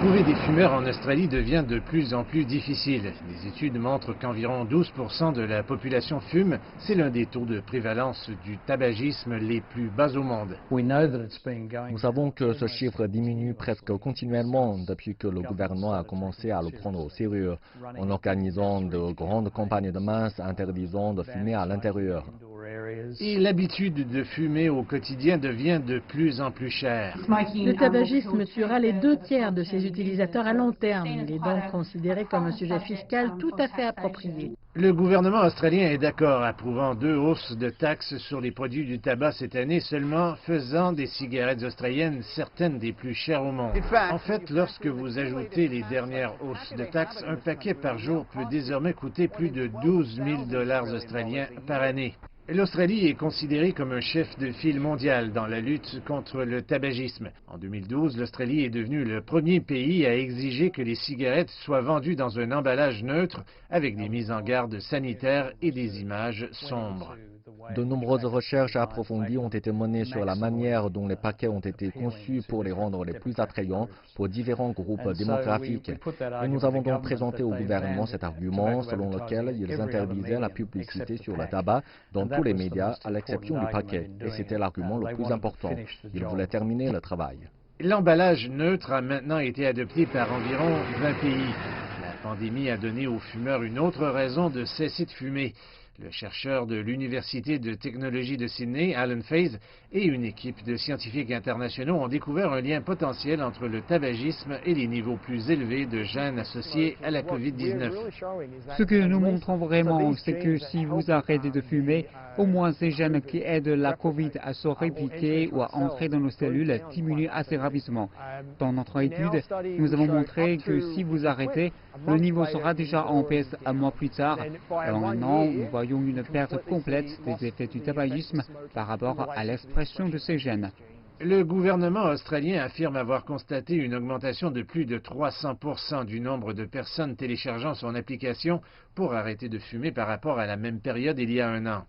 Trouver des fumeurs en Australie devient de plus en plus difficile. Les études montrent qu'environ 12% de la population fume. C'est l'un des taux de prévalence du tabagisme les plus bas au monde. Nous savons que ce chiffre diminue presque continuellement depuis que le gouvernement a commencé à le prendre au sérieux, en organisant de grandes campagnes de masse interdisant de fumer à l'intérieur. Et l'habitude de fumer au quotidien devient de plus en plus chère. Le tabagisme tuera les 2/3 de ses utilisateurs à long terme. Il est donc considéré comme un sujet fiscal tout à fait approprié. Le gouvernement australien est d'accord, approuvant 2 hausses de taxes sur les produits du tabac cette année, seulement faisant des cigarettes australiennes certaines des plus chères au monde. En fait, lorsque vous ajoutez les dernières hausses de taxes, un paquet par jour peut désormais coûter plus de 12 000 $ australiens par année. L'Australie est considérée comme un chef de file mondial dans la lutte contre le tabagisme. En 2012, l'Australie est devenue le premier pays à exiger que les cigarettes soient vendues dans un emballage neutre avec des mises en garde sanitaires et des images sombres. De nombreuses recherches approfondies ont été menées sur la manière dont les paquets ont été conçus pour les rendre les plus attrayants pour différents groupes démographiques. Et nous avons donc présenté au gouvernement cet argument selon lequel ils interdisaient la publicité sur le tabac dans tous les médias à l'exception du paquet. Et c'était l'argument le plus important. Ils voulaient terminer le travail. L'emballage neutre a maintenant été adopté par environ 20 pays. La pandémie a donné aux fumeurs une autre raison de cesser de fumer. Le chercheur de l'Université de technologie de Sydney, Alan Faze, et une équipe de scientifiques internationaux ont découvert un lien potentiel entre le tabagisme et les niveaux plus élevés de gènes associés à la COVID-19. Ce que nous montrons vraiment, c'est que si vous arrêtez de fumer, au moins ces gènes qui aident la COVID à se répliquer ou à entrer dans nos cellules diminuent assez rapidement. Dans notre étude, nous avons montré que si vous arrêtez, le niveau sera déjà en baisse un mois plus tard. Dans un an, nous voyons une perte complète des effets du tabagisme par rapport à l'expression de ces gènes. Le gouvernement australien affirme avoir constaté une augmentation de plus de 300% du nombre de personnes téléchargeant son application pour arrêter de fumer par rapport à la même période il y a un an.